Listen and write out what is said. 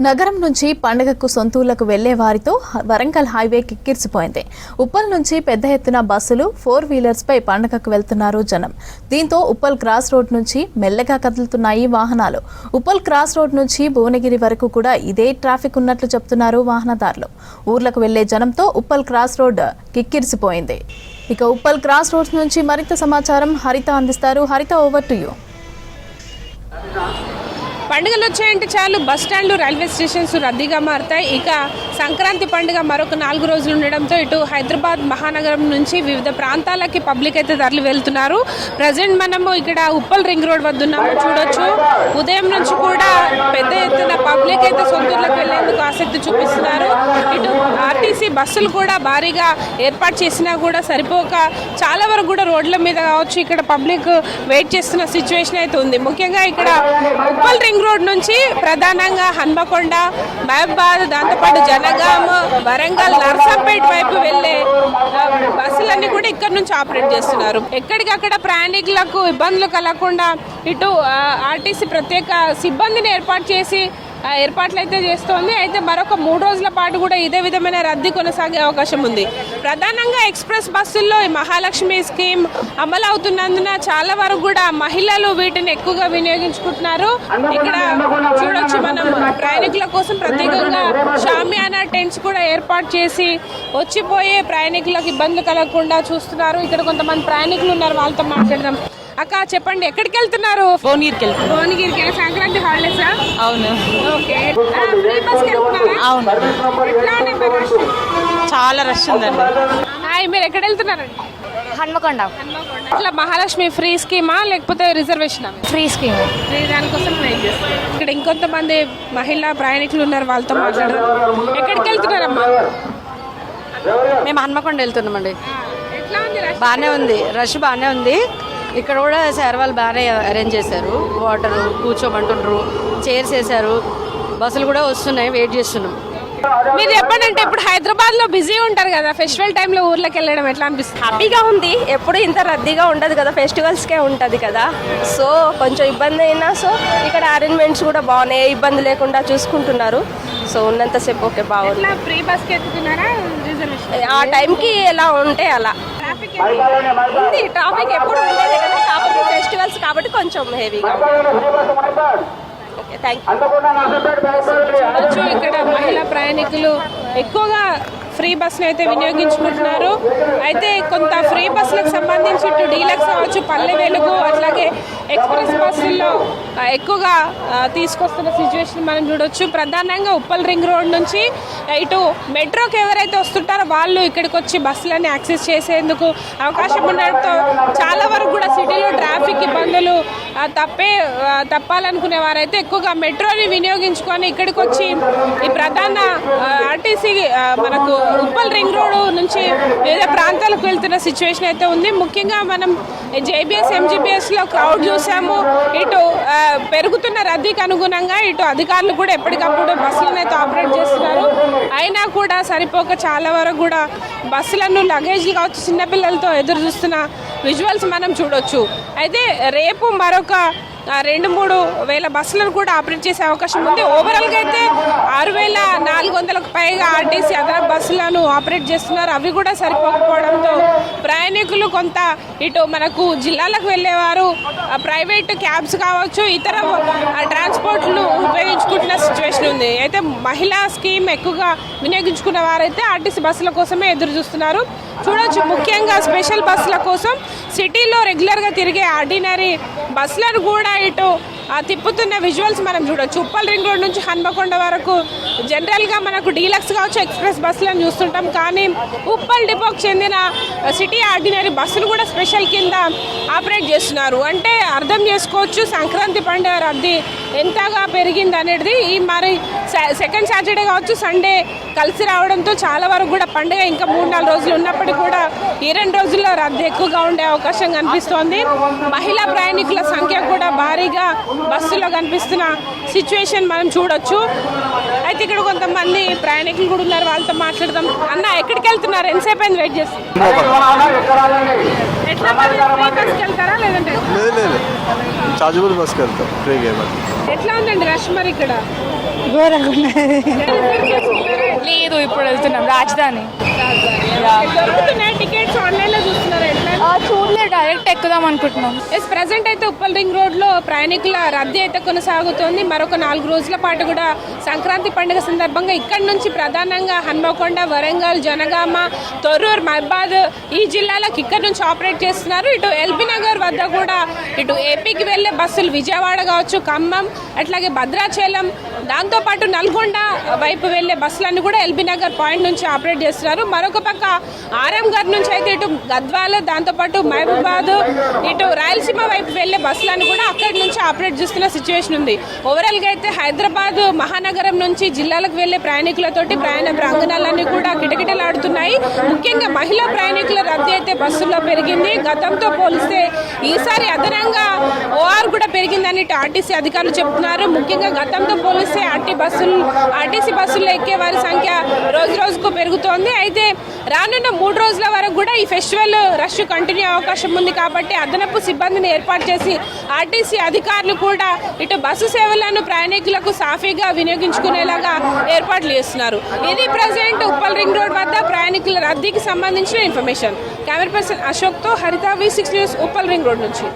నగరం నుంచి పండుగకు సొంతూళ్లకు వెళ్లే వారితో వరంగల్ హైవే కిక్కిరిసిపోయింది. ఉప్పల్ నుంచి పెద్ద ఎత్తున బస్సులు 4 వీలర్స్ పై పండుగకు వెళ్తున్నారు జనం. దీంతో ఉప్పల్ క్రాస్ రోడ్ నుంచి మెల్లగా కదులుతున్నాయి వాహనాలు. ఉప్పల్ క్రాస్ రోడ్ నుంచి భువనగిరి వరకు కూడా ఇదే ట్రాఫిక్ ఉన్నట్లు చెప్తున్నారు వాహనదారులు. ఊర్లకు వెళ్లే జనంతో ఉప్పల్ క్రాస్ రోడ్ కిక్కిరిసిపోయింది. ఇక ఉప్పల్ క్రాస్ రోడ్ నుంచి మరింత సమాచారం హరిత అందిస్తారు. హరిత, ఓవర్ టు యూ. పండుగలు వచ్చాయంటే చాలు బస్ స్టాండ్లు, రైల్వే స్టేషన్స్ రద్దీగా మారుతాయి. ఇక సంక్రాంతి పండుగ మరొక 4 రోజులు ఉండడంతో ఇటు హైదరాబాద్ మహానగరం నుంచి వివిధ ప్రాంతాలకి పబ్లిక్ అయితే తరలి వెళ్తున్నారు. ప్రజెంట్ మనము ఇక్కడ ఉప్పల్ రింగ్ రోడ్ వద్ద ఉన్నాము, చూడొచ్చు. ఉదయం నుంచి కూడా పెద్ద ఎత్తున పబ్లిక్ అయితే సొంతూర్లకు వెళ్లేందుకు ఆసక్తి చూపిస్తున్నారు. ఇటు ఆర్టీసీ బస్సులు కూడా భారీగా ఏర్పాటు చేసినా కూడా సరిపోక చాలా వరకు కూడా రోడ్ల మీద కావచ్చు ఇక్కడ పబ్లిక్ వెయిట్ చేస్తున్న సిచ్యువేషన్ అయితే ఉంది. ముఖ్యంగా ఇక్కడ ఉప్పల్ రింగ్ రోడ్ నుంచి ప్రధానంగా హన్మకొండ, మహబాద్, దాంతోపాటు జనగామ, వరంగల్, నర్సంపేట వైపు వెళ్లే బస్సులన్నీ కూడా ఇక్కడ నుంచి ఆపరేట్ చేస్తున్నారు. ఎక్కడికక్కడ ప్రయాణికులకు ఇబ్బందులు కలగకుండా ఇటు ఆర్టీసీ ప్రత్యేక సిబ్బందిని ఏర్పాటు చేసి ఏర్పాట్లు అయితే చేస్తోంది. అయితే మరొక 3 రోజుల పాటు కూడా ఇదే విధమైన రద్దీ కొనసాగే అవకాశం ఉంది. ప్రధానంగా ఎక్స్ప్రెస్ బస్సుల్లో ఈ మహాలక్ష్మి స్కీమ్ అమలు అవుతున్నందున చాలా వరకు కూడా మహిళలు వీటిని ఎక్కువగా వినియోగించుకుంటున్నారు. ఇక్కడ చూడొచ్చు, మనం ప్రయాణికుల కోసం ప్రత్యేకంగా షామియానా టెంట్స్ కూడా ఏర్పాటు చేసి వచ్చిపోయే ప్రయాణికులకు ఇబ్బందులు కలగకుండా చూస్తున్నారు. ఇక్కడ కొంతమంది ప్రయాణికులు ఉన్నారు, వాళ్ళతో మాట్లాడదాం. అక్క, చెప్పండి, ఎక్కడికి వెళ్తున్నారు? భువనగిరికి. సంక్రాంతి హాలిడేసా? అవును. ఓకే. ఫ్రీ బస్ కి వెళ్తున్నారా? అవును. చాలా రష్ ఉందండి. మీరు ఎక్కడ వెళ్తున్నారండి? హన్మకొండ. ఇట్లా మహాలక్ష్మి ఫ్రీ స్కీమా లేకపోతే రిజర్వేషన్? Free scheme. దానికోసం వెయిట్ చేస్తాం. ఇక్కడ ఇంకొంతమంది మహిళా ప్రయాణికులు ఉన్నారు, వాళ్ళతో మాట్లాడదాం. ఎక్కడికి వెళ్తున్నారమ్మా? మేము హన్మకొండ వెళ్తున్నామండి. ఎట్లా ఉంది? బాగానే ఉంది, రష్ బాగానే ఉంది. ఇక్కడ కూడా సార్ వాళ్ళు బాగానే అరేంజ్ చేశారు. వాటర్ కూర్చోమంటుండ్రు, చైర్స్ వేశారు. బస్సులు కూడా వస్తున్నాయి, వెయిట్ చేస్తున్నాం. మీరు చెప్పండి, అంటే ఇప్పుడు హైదరాబాద్ లో బిజీ ఉంటారు కదా, ఫెస్టివల్ టైంలో ఊర్లోకి వెళ్ళడం ఎట్లా అనిపిస్తుంది? హ్యాపీగా ఉంది. ఎప్పుడు ఇంత రద్దీగా ఉండదు కదా, ఫెస్టివల్స్కే ఉంటుంది కదా. సో కొంచెం ఇబ్బంది అయినా సో ఇక్కడ అరేంజ్మెంట్స్ కూడా బాగున్నాయి, ఏ ఇబ్బంది లేకుండా చూసుకుంటున్నారు. సో ఉన్నంతసేపు ఓకే, బాగుంది. ఫ్రీ బస్ కి ఎత్తుతున్నారా రిజర్వేషన్? ఆ టైంకి ఎలా ఉంటే అలా ఉంది. ట్రాఫిక్ ఎప్పుడు ఉండేది కదా, కాకపోతే ఫెస్టివల్స్ కాబట్టి కొంచెం హెవీగా. Okay, thank you. ఇక్కడ మహిళా ప్రయాణికులు ఎక్కువగా ఫ్రీ బస్సులు అయితే వినియోగించుకుంటున్నారు. అయితే కొంత ఫ్రీ బస్సులకు సంబంధించి ఇటు డీలక్స్ కావచ్చు, పల్లె వెలుగు, అట్లాగే ఎక్స్ప్రెస్ బస్సుల్లో ఎక్కువగా తీసుకొస్తున్న సిచ్యువేషన్ మనం చూడొచ్చు. ప్రధానంగా ఉప్పల్ రింగ్ రోడ్ నుంచి ఇటు మెట్రోకి ఎవరైతే వస్తుంటారో వాళ్ళు ఇక్కడికి వచ్చి బస్సులని యాక్సెస్ చేసేందుకు అవకాశం ఉండడంతో చాలా వరకు కూడా సిటీలో ట్రాఫిక్ ఇబ్బందులు తప్పాలనుకునే వారైతే ఎక్కువగా మెట్రోని వినియోగించుకొని ఇక్కడికి వచ్చి ఈ ప్రధాన ఆర్టీసీ మనకు ఉప్పల్ రింగ్ రోడ్ నుంచి వివిధ ప్రాంతాలకు వెళ్తున్న సిచ్యువేషన్ అయితే ఉంది. ముఖ్యంగా మనం జేబీఎస్, ఎంజీబీఎస్లో క్రౌడ్ చూసాము. ఇటు పెరుగుతున్న రద్దీకి అనుగుణంగా ఇటు అధికారులు కూడా ఎప్పటికప్పుడు బస్సులను అయితే ఆపరేట్ చేస్తున్నారు. అయినా కూడా సరిపోక చాలా వరకు కూడా బస్సులను లగేజ్లు కావచ్చు చిన్నపిల్లలతో ఎదురు చూస్తున్న విజువల్స్ మనం చూడొచ్చు. అయితే రేపు మరొక 2-3 వేల బస్సులను కూడా ఆపరేట్ చేసే అవకాశం ఉంది. ఓవరాల్గా అయితే 6,400కు పైగా ఆర్టీసీ అదనపు బస్సులను ఆపరేట్ చేస్తున్నారు. అవి కూడా సరిపోకపోవడంతో ప్రయాణికులు కొంత ఇటు మనకు జిల్లాలకు వెళ్ళేవారు ప్రైవేట్ క్యాబ్స్ కావచ్చు, ఇతర ట్రాన్స్పోర్ట్ను ఉపయోగించుకుంటున్న సిచ్యువేషన్ ఉంది. అయితే మహిళా స్కీమ్ ఎక్కువగా వినియోగించుకున్న వారైతే ఆర్టీసీ బస్సుల కోసమే ఎదురు చూస్తున్నారు. చూడొచ్చు, ముఖ్యంగా స్పెషల్ బస్సుల కోసం సిటీలో రెగ్యులర్గా తిరిగే ఆర్డినరీ బస్సులను కూడా ఇటు తిప్పుతున్న విజువల్స్ మనం చూడొచ్చు. ఉప్పల్ రింగ్ రోడ్ నుంచి హన్మకొండ వరకు జనరల్గా మనకు డీలక్స్ కావచ్చు, ఎక్స్ప్రెస్ బస్సులను చూస్తుంటాం. కానీ ఉప్పల్ డిపోకి చెందిన సిటీ ఆర్డినరీ బస్సులు కూడా స్పెషల్ కింద ఆపరేట్ చేస్తున్నారు. అంటే అర్థం చేసుకోవచ్చు సంక్రాంతి పండుగ రద్దీ ఎంతగా పెరిగింది అనేది. ఈ మరి సెకండ్ సాటర్డే కావచ్చు, సండే కలిసి రావడంతో చాలా వరకు కూడా పండుగ ఇంకా 3-4 రోజులు ఉన్నప్పటికీ కూడా ఈ 2 రోజుల్లో రద్దీ ఎక్కువగా ఉండే అవకాశం కనిపిస్తోంది. మహిళా ప్రయాణికుల సంఖ్య కూడా భారీగా బస్సులో కనిపిస్తున్న సిచ్యువేషన్ మనం చూడొచ్చు. అయితే ఇక్కడ కొంతమంది ప్రయాణికులు కూడా ఉన్నారు, వాళ్ళతో మాట్లాడదాం. అన్న, ఎక్కడికి వెళ్తున్నారు? ఎంతసేపు అయింది వెయిట్ చేస్తున్నారు? ఎట్లా బస్కి వెళ్తారా లేదంటే లేదు చార్జబుల్ బస్కి వెళ్తాం ఫ్రీగా? ఎట్లా ఉందండి రష్ మరి ఇక్కడ? లేదు, ఇప్పుడు వెళ్తున్నాం రాజధాని. దొరుకుతున్నాయి టికెట్స్ ఆన్లైన్ లో చూస్తున్నారా? ఎట్లా? చూడలేదు, డైరెక్ట్ ఎక్కుదాం అనుకుంటున్నాం. ప్రెసెంట్ అయితే ఉప్పల్ రింగ్ రోడ్ లో ప్రయాణికుల రద్దీ అయితే కొనసాగుతోంది. మరొక 4 రోజుల పాటు కూడా సంక్రాంతి పండుగ సందర్భంగా ఇక్కడ నుంచి ప్రధానంగా హన్మకొండ, వరంగల్, జనగామ, తొర్రూరు, మహబాద్ ఈ జిల్లాలకు ఇక్కడ నుంచి ఆపరేట్ చేస్తున్నారు. ఇటు ఎల్బీ నగర్ వద్ద కూడా ఇటు ఏపీకి వెళ్లే బస్సులు విజయవాడ కావచ్చు, ఖమ్మం, అట్లాగే భద్రాచలం, దాంతోపాటు నల్గొండ వైపు వెళ్లే బస్సులన్నీ కూడా ఎల్బీ నగర్ పాయింట్ నుంచి ఆపరేట్ చేస్తున్నారు. మరొక పక్క ఆరంఘర్ నుంచి అయితే ఇటు గద్వాల, దాంతోపాటు మహబూబాద్, ఇటు రాయలసీమ వైపు వెళ్లే బస్సులను కూడా అక్కడి నుంచి ఆపరేట్ చేస్తున్న సిచ్యువేషన్ ఉంది. ఓవరాల్గా అయితే హైదరాబాద్ మహానగరం నుంచి జిల్లాలకు వెళ్లే ప్రయాణికులతోటి ప్రయాణ ప్రాంగణాలన్నీ కూడా కిటకిటలాడుతున్నాయి. ముఖ్యంగా మహిళా ప్రయాణికుల రద్దీ అయితే బస్సుల్లో పెరిగింది. గతంతో పోలిస్తే ఈసారి అదనంగా ఓఆర్ కూడా పెరిగిందని ఆర్టీసీ అధికారులు చెప్తున్నారు. ముఖ్యంగా గతంతో పోలిస్తే ఆర్టీసీ బస్సుల్లో ఎక్కే వారి సంఖ్య రోజు రోజుకు పెరుగుతోంది. అయితే రానున్న 3 రోజుల వరకు కూడా ఈ ఫెస్టివల్ రష్ కంటిన్యూ అవకాశం ఉంది కాబట్టి అదనపు సిబ్బందిని ఏర్పాటు చేసి ఆర్టీసీ అధికారులు కూడా ఇటు బస్సు సేవలను ప్రయాణికులకు సాఫీగా వినియోగించుకునేలాగా ఏర్పాట్లు చేస్తున్నారు. ఇది ప్రజెంట్ ఉప్పల్ రింగ్ రోడ్ వద్ద ప్రయాణికుల రద్దీకి సంబంధించిన ఇన్ఫర్మేషన్. కెమెరా పర్సన్ అశోక్తో హరిత, V6 news, Uppal ring road నుంచి.